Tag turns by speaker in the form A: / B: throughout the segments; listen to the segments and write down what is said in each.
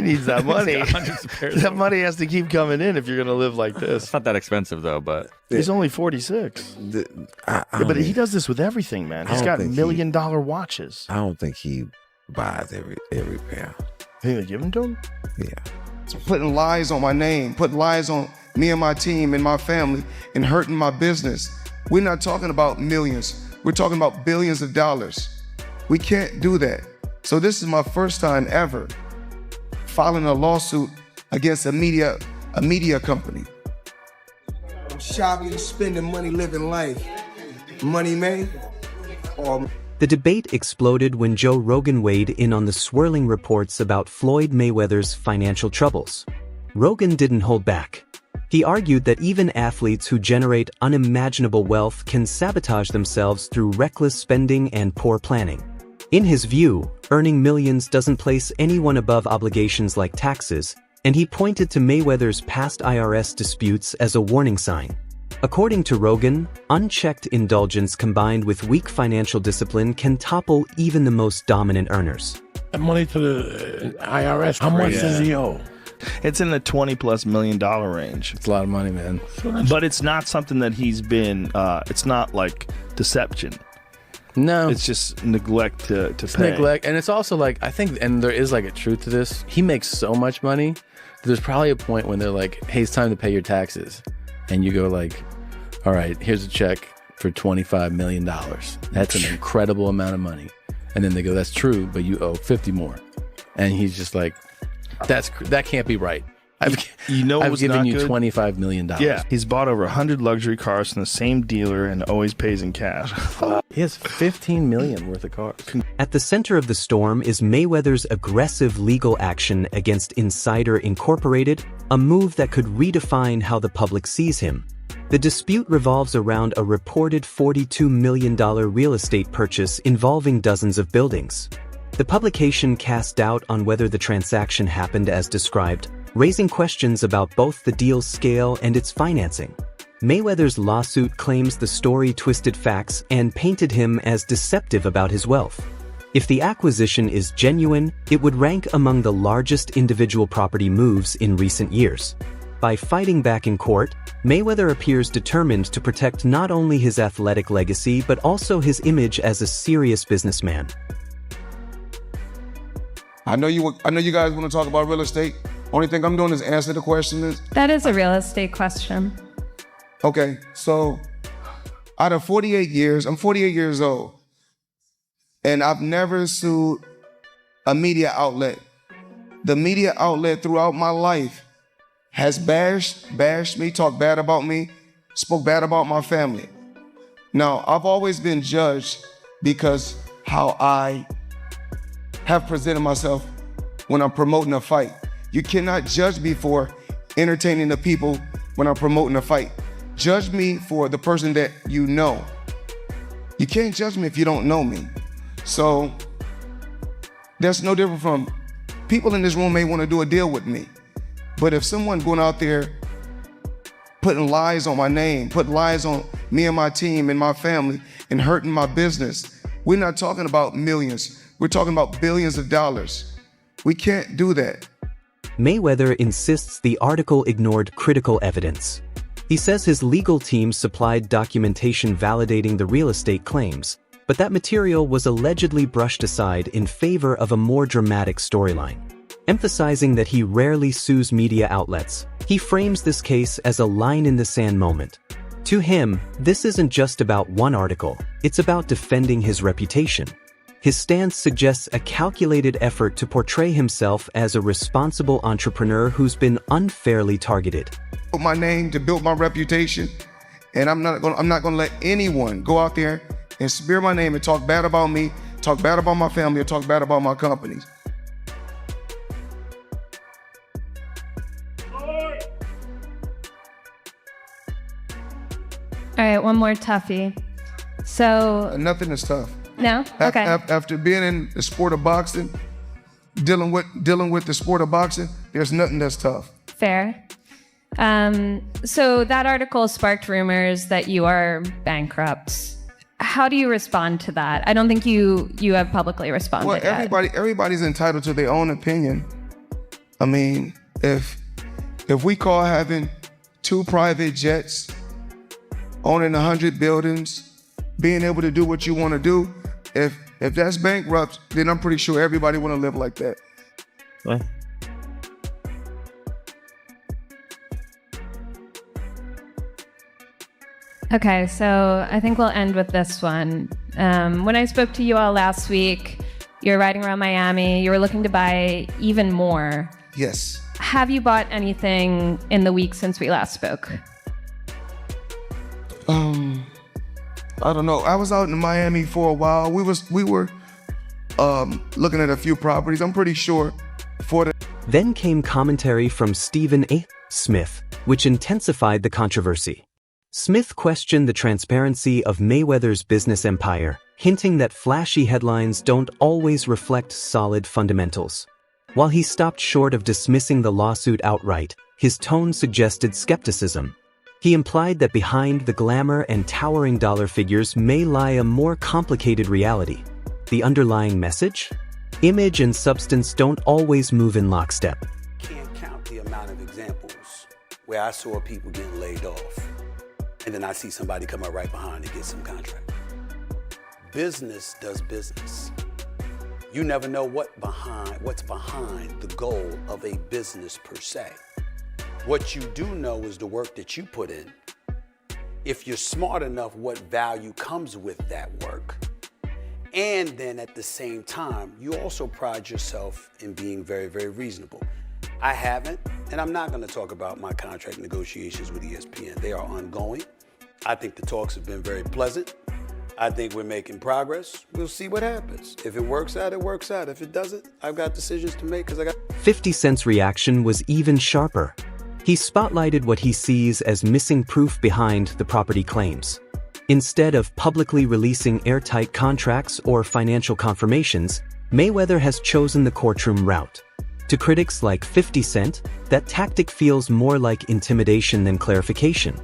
A: needs that money.
B: Hundreds of pairs.
A: That money has to keep coming in if you're going to live like this.
B: It's not that expensive though, but
A: He's only 46. But he does this with everything, man. He's got $1 million watches.
C: I don't think he buys every pair.
A: Hey, they give them to him?
C: Yeah.
D: Putting lies on my name, putting lies on me and my team and my family, and hurting my business. We're not talking about millions. We're talking about billions of dollars. We can't do that. So this is my first time ever filing a lawsuit against a media company.
E: I'm shopping, spending money, living life. Money made or...
F: The debate exploded when Joe Rogan weighed in on the swirling reports about Floyd Mayweather's financial troubles. Rogan didn't hold back. He argued that even athletes who generate unimaginable wealth can sabotage themselves through reckless spending and poor planning. In his view, earning millions doesn't place anyone above obligations like taxes, and he pointed to Mayweather's past IRS disputes as a warning sign. According to Rogan, unchecked indulgence combined with weak financial discipline can topple even the most dominant earners.
G: Money to the IRS, how much does he owe?
A: It's in the $20+ million range.
H: It's a lot of money, man.
A: But it's not something that he's been, it's not like deception.
H: No.
A: It's just neglect to pay.
H: Neglect. And it's also like, I think, and there is like a truth to this, he makes so much money, there's probably a point when they're like, hey, it's time to pay your taxes. And you go like, all right, here's a check for $25 million. That's an incredible amount of money. And then they go, that's true, but you owe 50 more. And he's just like, that can't be right. I've given you $25 million.
A: Yeah, he's bought over 100 luxury cars from the same dealer and always pays in cash.
H: He has $15 million worth of cars.
F: At the center of the storm is Mayweather's aggressive legal action against Insider Incorporated, a move that could redefine how the public sees him. The dispute revolves around a reported $42 million real estate purchase involving dozens of buildings. The publication cast doubt on whether the transaction happened as described, raising questions about both the deal's scale and its financing. Mayweather's lawsuit claims the story twisted facts and painted him as deceptive about his wealth. If the acquisition is genuine, it would rank among the largest individual property moves in recent years. By fighting back in court, Mayweather appears determined to protect not only his athletic legacy but also his image as a serious businessman.
D: I know you guys want to talk about real estate. Only thing I'm doing is answer the question.
I: That is a real estate question.
D: Okay, so out of 48 years, I'm 48 years old, and I've never sued a media outlet. The media outlet throughout my life has bashed me, talked bad about me, spoke bad about my family. Now, I've always been judged because how I have presented myself when I'm promoting a fight. You cannot judge me for entertaining the people when I'm promoting a fight. Judge me for the person that you know. You can't judge me if you don't know me. So that's no different from people in this room may want to do a deal with me. But if someone going out there putting lies on my name, putting lies on me and my team and my family and hurting my business, we're not talking about millions. We're talking about billions of dollars. We can't do that.
F: Mayweather insists the article ignored critical evidence. He says his legal team supplied documentation validating the real estate claims, but that material was allegedly brushed aside in favor of a more dramatic storyline. Emphasizing that he rarely sues media outlets, he frames this case as a line-in-the-sand moment. To him, this isn't just about one article, it's about defending his reputation. His stance suggests a calculated effort to portray himself as a responsible entrepreneur who's been unfairly targeted.
D: Put my name to build my reputation, and I'm not gonna let anyone go out there and smear my name and talk bad about me, talk bad about my family, or talk bad about my companies.
I: All right, one more toughie. So
D: Nothing is tough.
I: no? Okay.
D: After being in the sport of boxing, dealing with the sport of boxing, there's nothing that's tough.
I: Fair. So that article sparked rumors that you are bankrupt. How do you respond to that? I don't think you have publicly responded
D: Well,
I: yet.
D: everybody's entitled to their own opinion. I mean, if we call having 2 private jets, owning 100 buildings, being able to do what you want to do, if that's bankrupt, then I'm pretty sure everybody want to live like that.
C: Well,
I: Okay, so I think we'll end with this one. When I spoke to you all last week, you were riding around Miami, you were looking to buy even more.
D: Yes.
I: Have you bought anything in the week since we last spoke?
D: I don't know. I was out in Miami for a while. We were looking at a few properties. I'm pretty sure for the...
F: Then came commentary from Stephen A. Smith, which intensified the controversy. Smith questioned the transparency of Mayweather's business empire, hinting that flashy headlines don't always reflect solid fundamentals. While he stopped short of dismissing the lawsuit outright, his tone suggested skepticism. He implied that behind the glamour and towering dollar figures may lie a more complicated reality. The underlying message? Image and substance don't always move in lockstep.
J: Can't count the amount of examples where I saw people getting laid off, and then I see somebody come up right behind and get some contract. Business does business. You never know what's behind the goal of a business per se. What you do know is the work that you put in. If you're smart enough, what value comes with that work. And then at the same time, you also pride yourself in being very, very reasonable. I haven't, and I'm not going to talk about my contract negotiations with ESPN. They are ongoing. I think the talks have been very pleasant. I think we're making progress. We'll see what happens. If it works out, it works out. If it doesn't, I've got decisions to make because I got...
F: 50 Cent's reaction was even sharper. He spotlighted what he sees as missing proof behind the property claims. Instead of publicly releasing airtight contracts or financial confirmations, Mayweather has chosen the courtroom route. To critics like 50 Cent, that tactic feels more like intimidation than clarification.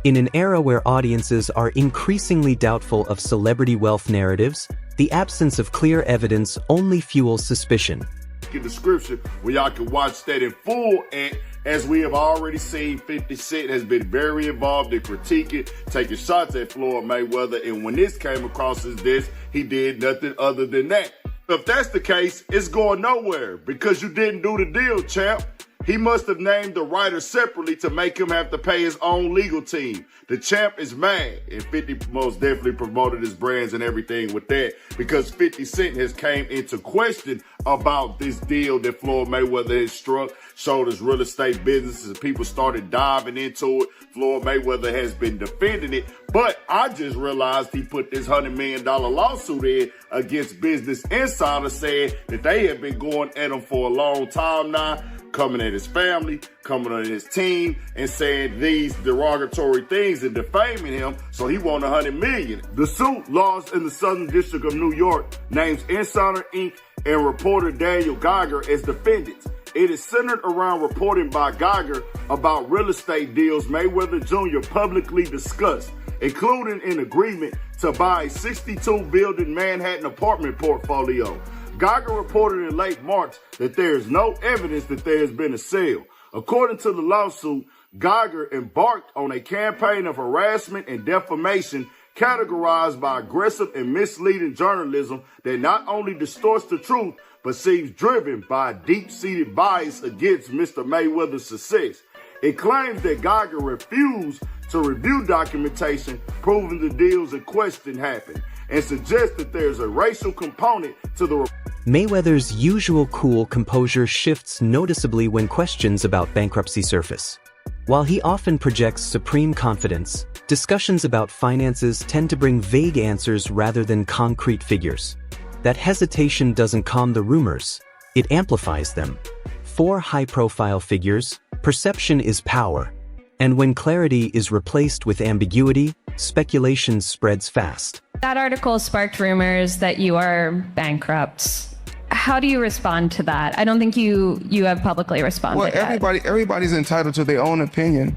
F: In an era where audiences are increasingly doubtful of celebrity wealth narratives, the absence of clear evidence only fuels suspicion.
K: In the description where y'all can watch that in full, and as we have already seen, 50 Cent has been very involved in critiquing, taking shots at Floyd Mayweather, and when this came across his desk, he did nothing other than that. If that's the case, it's going nowhere because you didn't do the deal, champ. He must have named the writer separately to make him have to pay his own legal team. The champ is mad, and 50 most definitely promoted his brands and everything with that because 50 Cent has came into question about this deal that Floyd Mayweather has struck, showed his real estate businesses, and people started diving into it. Floyd Mayweather has been defending it, but I just realized he put this $100 million lawsuit in against Business Insider, saying that they have been going at him for a long time now, coming at his family, coming at his team, and saying these derogatory things and defaming him, so he won $100 million. The suit launched in the Southern District of New York names Insider Inc. and reporter Daniel Geiger as defendants. It is centered around reporting by Geiger about real estate deals Mayweather Jr. publicly discussed, including an agreement to buy a 62-building Manhattan apartment portfolio. Geiger reported in late March that there is no evidence that there has been a sale. According to the lawsuit, Geiger embarked on a campaign of harassment and defamation categorized by aggressive and misleading journalism that not only distorts the truth, but seems driven by a deep-seated bias against Mr. Mayweather's success. It claims that Geiger refused to review documentation proving the deals in question happened, and suggests that there's a racial component to the...
F: Mayweather's usual cool composure shifts noticeably when questions about bankruptcy surface. While he often projects supreme confidence, discussions about finances tend to bring vague answers rather than concrete figures. That hesitation doesn't calm the rumors, it amplifies them. For high-profile figures, perception is power. And when clarity is replaced with ambiguity, speculation spreads fast.
I: That article sparked rumors that you are bankrupt. How do you respond to that? I don't think you have publicly responded yet.
D: Everybody's entitled to their own opinion.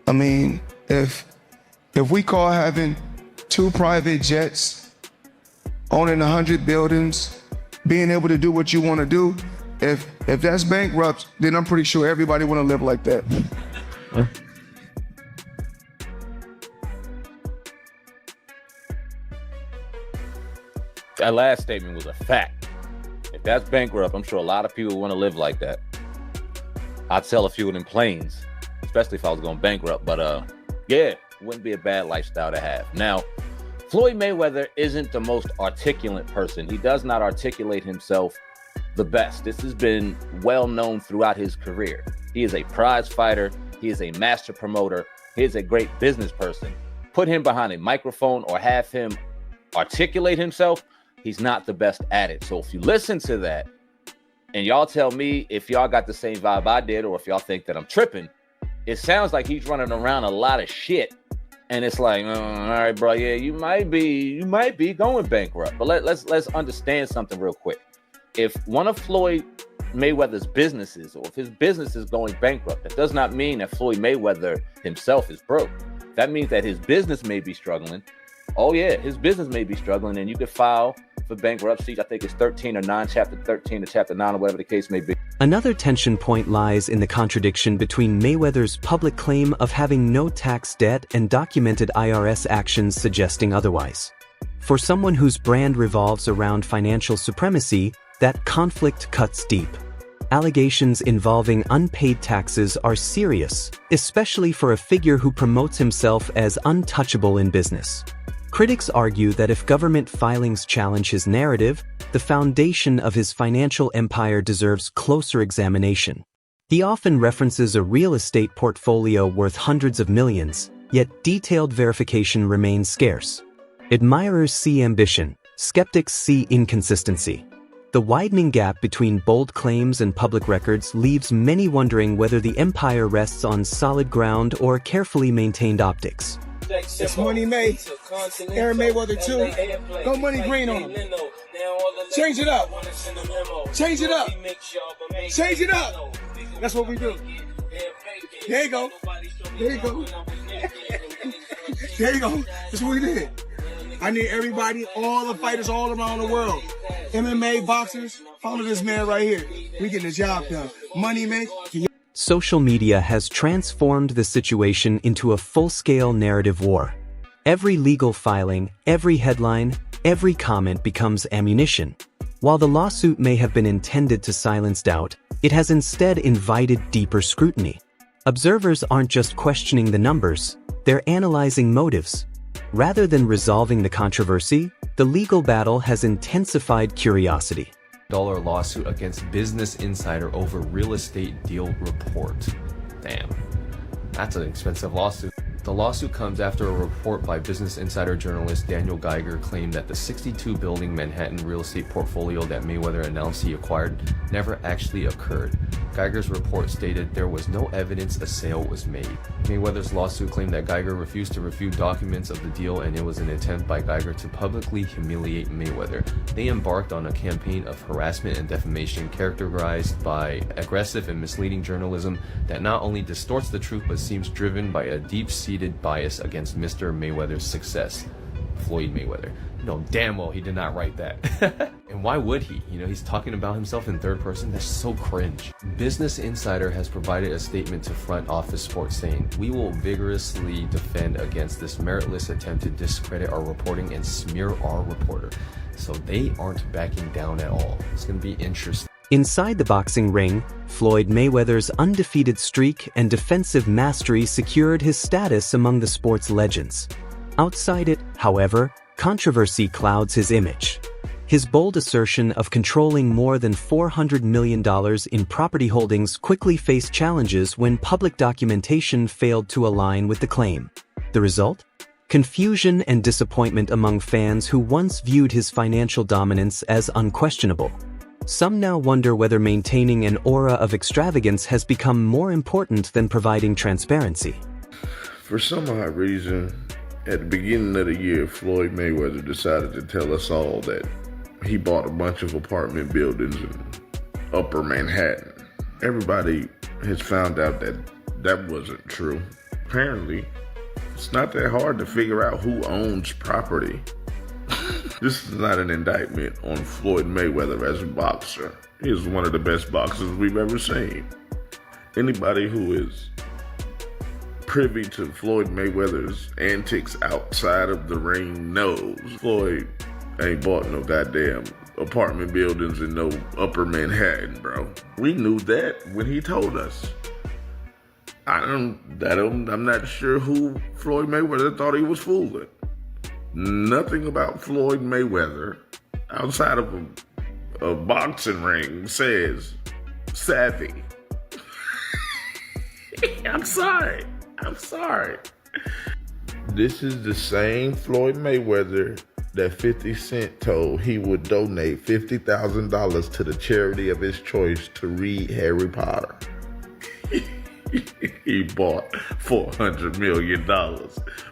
D: I mean, if we call having 2 private jets, owning 100 buildings, being able to do what you want to do, If that's bankrupt, then I'm pretty sure everybody want to live like that.
L: That last statement was a fact. If that's bankrupt, I'm sure a lot of people want to live like that. I'd sell a few of them planes, especially if I was going bankrupt. But yeah, it wouldn't be a bad lifestyle to have. Now, Floyd Mayweather isn't the most articulate person. He does not articulate himself the best. This has been well known throughout his career. He is a prize fighter. He is a master promoter. He is a great business person. Put him behind a microphone or have him articulate himself, he's not the best at it. So if you listen to that and y'all tell me if y'all got the same vibe I did or if y'all think that I'm tripping, it sounds like he's running around a lot of shit. And it's like, all right, bro, yeah, you might be going bankrupt. But let's understand something real quick. If one of Floyd Mayweather's businesses, or if his business is going bankrupt, that does not mean that Floyd Mayweather himself is broke. That means that his business may be struggling. Oh yeah, his business may be struggling, and you could file for bankruptcy. I think it's 13 or 9, chapter 13 or chapter 9, or whatever the case may be.
F: Another tension point lies in the contradiction between Mayweather's public claim of having no tax debt and documented IRS actions suggesting otherwise. For someone whose brand revolves around financial supremacy, that conflict cuts deep. Allegations involving unpaid taxes are serious, especially for a figure who promotes himself as untouchable in business. Critics argue that if government filings challenge his narrative, the foundation of his financial empire deserves closer examination. He often references a real estate portfolio worth hundreds of millions, yet detailed verification remains scarce. Admirers see ambition, skeptics see inconsistency. The widening gap between bold claims and public records leaves many wondering whether the empire rests on solid ground or carefully maintained optics.
E: It's Money May, Aaron Mayweather Jr. Go Money Green on him. Change it up. Change it up. Change it up. That's what we do. There you go. There you go. There you go. That's what we did. I need everybody, all the fighters all around the world. MMA, boxers, follow this man right here. We getting the job done. Money May.
F: Social media has transformed the situation into a full-scale narrative war. Every legal filing, every headline, every comment becomes ammunition. While the lawsuit may have been intended to silence doubt, it has instead invited deeper scrutiny. Observers aren't just questioning the numbers, they're analyzing motives. Rather than resolving the controversy, the legal battle has intensified curiosity.
M: Lawsuit against Business Insider over real estate deal report. Damn, that's an expensive lawsuit. The lawsuit comes after a report by Business Insider journalist Daniel Geiger claimed that the 62-building Manhattan real estate portfolio that Mayweather announced he acquired never actually occurred. Geiger's report stated there was no evidence a sale was made. Mayweather's lawsuit claimed that Geiger refused to review documents of the deal, and it was an attempt by Geiger to publicly humiliate Mayweather. They embarked on a campaign of harassment and defamation characterized by aggressive and misleading journalism that not only distorts the truth but seems driven by a deep-seated bias against Mr. Mayweather's success. Floyd Mayweather. You know damn well he did not write that. And why would he? You know, he's talking about himself in third person. That's so cringe. Business Insider has provided a statement to Front Office Sports saying, "We will vigorously defend against this meritless attempt to discredit our reporting and smear our reporter." So they aren't backing down at all. It's going to be interesting.
F: Inside the boxing ring, Floyd Mayweather's undefeated streak and defensive mastery secured his status among the sport's legends. Outside it, however, controversy clouds his image. His bold assertion of controlling more than $400 million in property holdings quickly faced challenges when public documentation failed to align with the claim. The result? Confusion and disappointment among fans who once viewed his financial dominance as unquestionable. Some now wonder whether maintaining an aura of extravagance has become more important than providing transparency.
K: For some odd reason, at the beginning of the year, Floyd Mayweather decided to tell us all that he bought a bunch of apartment buildings in Upper Manhattan. Everybody has found out that that wasn't true. Apparently, it's not that hard to figure out who owns property. This is not an indictment on Floyd Mayweather as a boxer. He is one of the best boxers we've ever seen. Anybody who is privy to Floyd Mayweather's antics outside of the ring knows Floyd ain't bought no goddamn apartment buildings in no upper Manhattan, bro. We knew that when he told us. I'm not sure who Floyd Mayweather thought he was fooling. Nothing about Floyd Mayweather outside of a boxing ring says savvy. I'm sorry. This is the same Floyd Mayweather that 50 Cent told he would donate $50,000 to the charity of his choice to read Harry Potter. He bought $400 million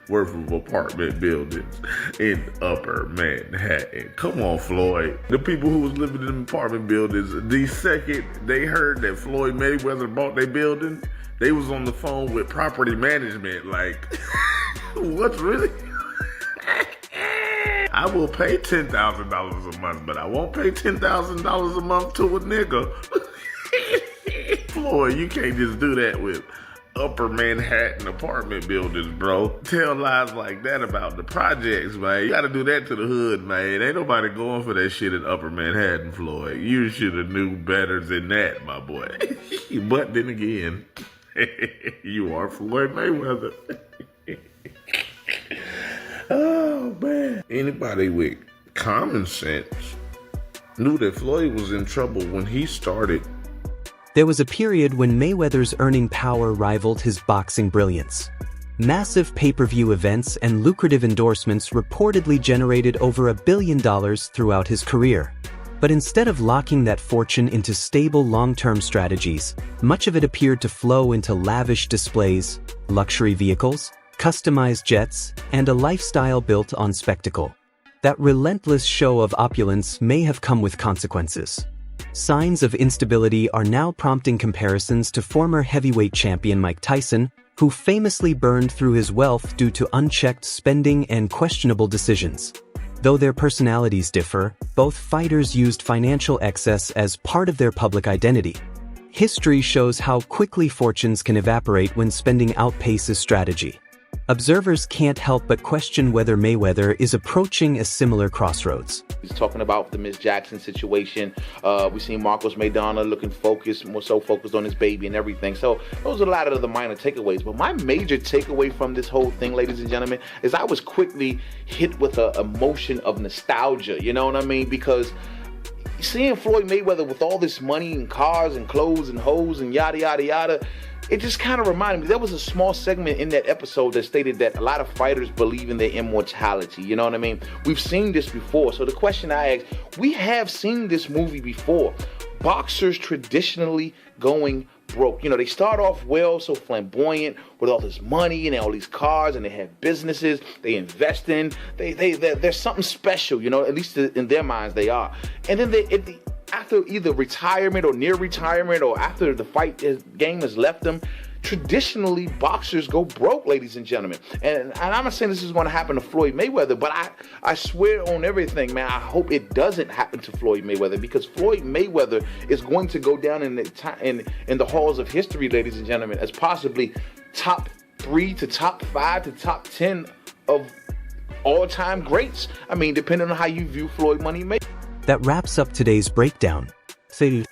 K: worth of apartment buildings in upper Manhattan. Come on, Floyd. The people who was living in apartment buildings, the second they heard that Floyd Mayweather bought their building, they was on the phone with property management like, what's really? I will pay $10,000 a month, but I won't pay $10,000 a month to a nigga. Floyd, you can't just do that with upper Manhattan apartment buildings, bro. Tell lies like that about the projects, man. You gotta do that to the hood, man. Ain't nobody going for that shit in upper Manhattan, Floyd. You should have knew better than that, my boy. But then again, you are Floyd Mayweather. Oh, man. Anybody with common sense knew that Floyd was in trouble when he started.
F: There was a period when Mayweather's earning power rivaled his boxing brilliance. Massive pay-per-view events and lucrative endorsements reportedly generated over $1 billion throughout his career. But instead of locking that fortune into stable long-term strategies, much of it appeared to flow into lavish displays, luxury vehicles, customized jets, and a lifestyle built on spectacle. That relentless show of opulence may have come with consequences. Signs of instability are now prompting comparisons to former heavyweight champion Mike Tyson, who famously burned through his wealth due to unchecked spending and questionable decisions. Though their personalities differ, both fighters used financial excess as part of their public identity. History shows how quickly fortunes can evaporate when spending outpaces strategy. Observers can't help but question whether Mayweather is approaching a similar crossroads.
N: He's talking about the Miss Jackson situation. We've seen Marcos Maidana looking focused, more so focused on his baby and everything. So those are a lot of the minor takeaways. But my major takeaway from this whole thing, ladies and gentlemen, is I was quickly hit with an emotion of nostalgia. You know what I mean? Because seeing Floyd Mayweather with all this money and cars and clothes and hoes and yada, yada, yada, it just kind of reminded me, there was a small segment in that episode that stated that a lot of fighters believe in their immortality. You know what I mean? We've seen this before. So the question I ask, we have seen this movie before. Boxers traditionally going broke. You know, they start off well, so flamboyant with all this money and all these cars, and they have businesses they invest in. There's something special, you know, at least in their minds they are. And then after either retirement or near retirement or after the fight game has left them, traditionally boxers go broke, ladies and gentlemen. And I'm not saying this is going to happen to Floyd Mayweather, but I swear on everything, man, I hope it doesn't happen to Floyd Mayweather, because Floyd Mayweather is going to go down in the halls of history, ladies and gentlemen, as possibly top 3 to top 5 to top 10 of all-time greats. I mean, depending on how you view Floyd Money Mayweather.
F: That wraps up today's breakdown. Say